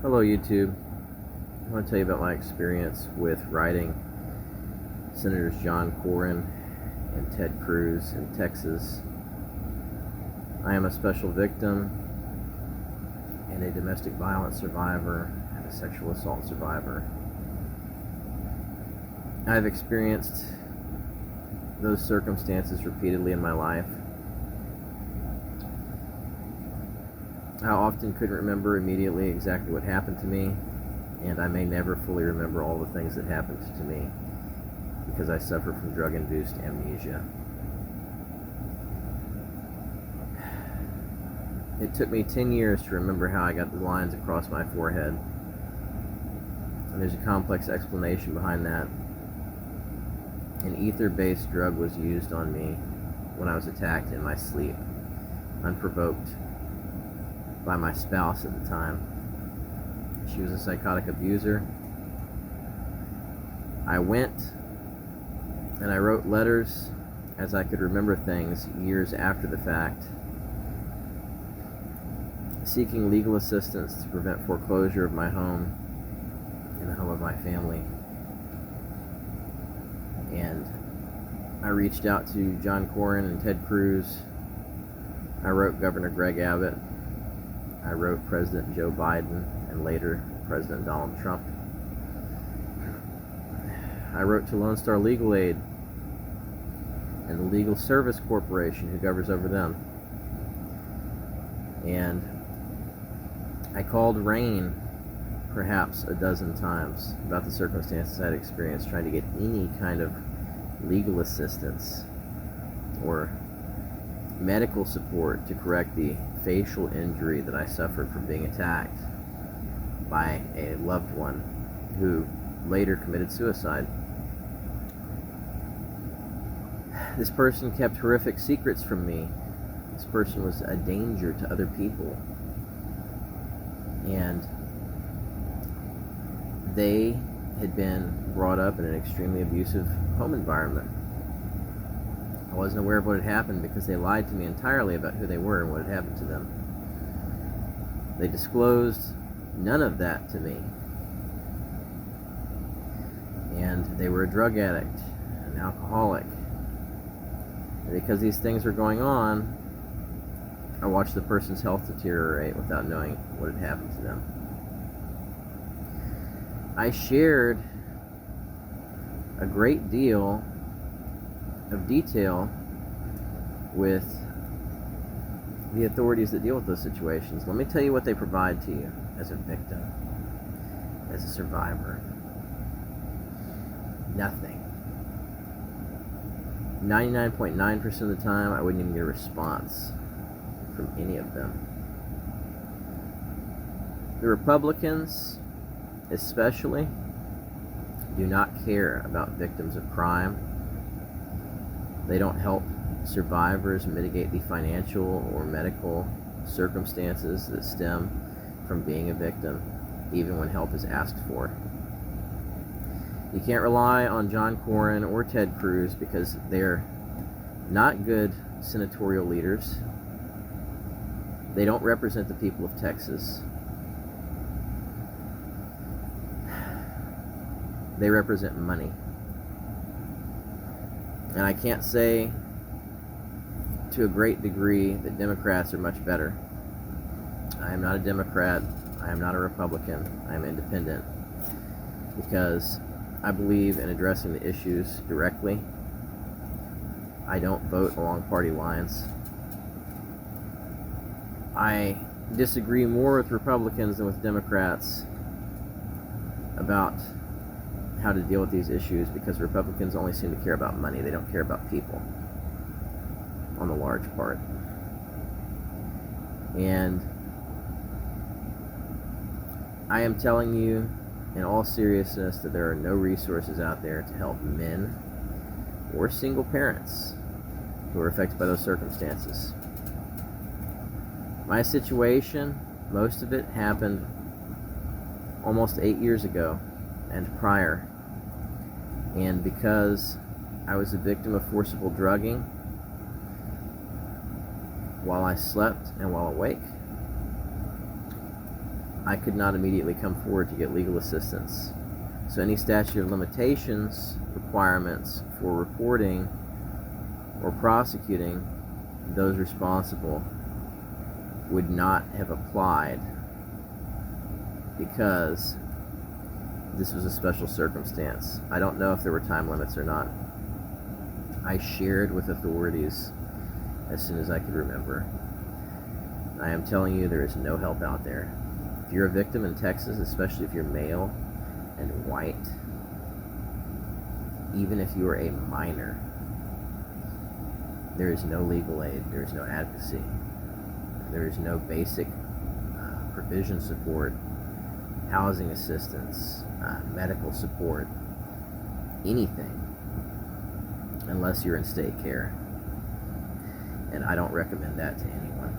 Hello YouTube. I want to tell you about my experience with writing Senators John Cornyn and Ted Cruz in Texas. I am a special victim and a domestic violence survivor and a sexual assault survivor. I have experienced those circumstances repeatedly in my life. I often couldn't remember immediately exactly what happened to me, and I may never fully remember all the things that happened to me because I suffer from drug-induced amnesia. It took me 10 years to remember how I got the lines across my forehead, and there's a complex explanation behind that. An ether-based drug was used on me when I was attacked in my sleep, unprovoked, by my spouse at the time. She was a psychotic abuser. I went and I wrote letters as I could remember things years after the fact, seeking legal assistance to prevent foreclosure of my home and the home of my family. And I reached out to John Cornyn and Ted Cruz. I wrote Governor Greg Abbott. I wrote President Joe Biden and later President Donald Trump. I wrote to Lone Star Legal Aid and the Legal Service Corporation who governs over them. And I called RAIN perhaps a dozen times about the circumstances I had experienced, trying to get any kind of legal assistance or medical support to correct the facial injury that I suffered from being attacked by a loved one who later committed suicide. This person kept horrific secrets from me. This person was a danger to other people. And they had been brought up in an extremely abusive home environment. I wasn't aware of what had happened because they lied to me entirely about who they were and what had happened to them. They disclosed none of that to me. And they were a drug addict, an alcoholic. And because these things were going on, I watched the person's health deteriorate without knowing what had happened to them. I shared a great deal of detail with the authorities that deal with those situations. Let me tell you what they provide to you as a victim, as a survivor. Nothing. 99.9% of the time, I wouldn't even get a response from any of them. The Republicans, especially, do not care about victims of crime. They don't help survivors mitigate the financial or medical circumstances that stem from being a victim, even when help is asked for. You can't rely on John Cornyn or Ted Cruz because they're not good senatorial leaders. They don't represent the people of Texas. They represent money. And I can't say to a great degree that Democrats are much better. I am not a Democrat. I am not a Republican. I am independent because I believe in addressing the issues directly. I don't vote along party lines. I disagree more with Republicans than with Democrats about how to deal with these issues because Republicans only seem to care about money. They don't care about people on the large part. And I am telling you in all seriousness that there are no resources out there to help men or single parents who are affected by those circumstances. My situation, most of it happened almost 8 years ago and prior. And because I was a victim of forcible drugging while I slept and while awake, I could not immediately come forward to get legal assistance. So any statute of limitations requirements for reporting or prosecuting those responsible would not have applied because this was a special circumstance. I don't know if there were time limits or not. I shared with authorities as soon as I could remember. I am telling you, there is no help out there. If you're a victim in Texas, especially if you're male and white, even if you are a minor, there is no legal aid, there is no advocacy, there is no basic provision support, housing assistance, medical support, anything, unless you're in state care. And I don't recommend that to anyone.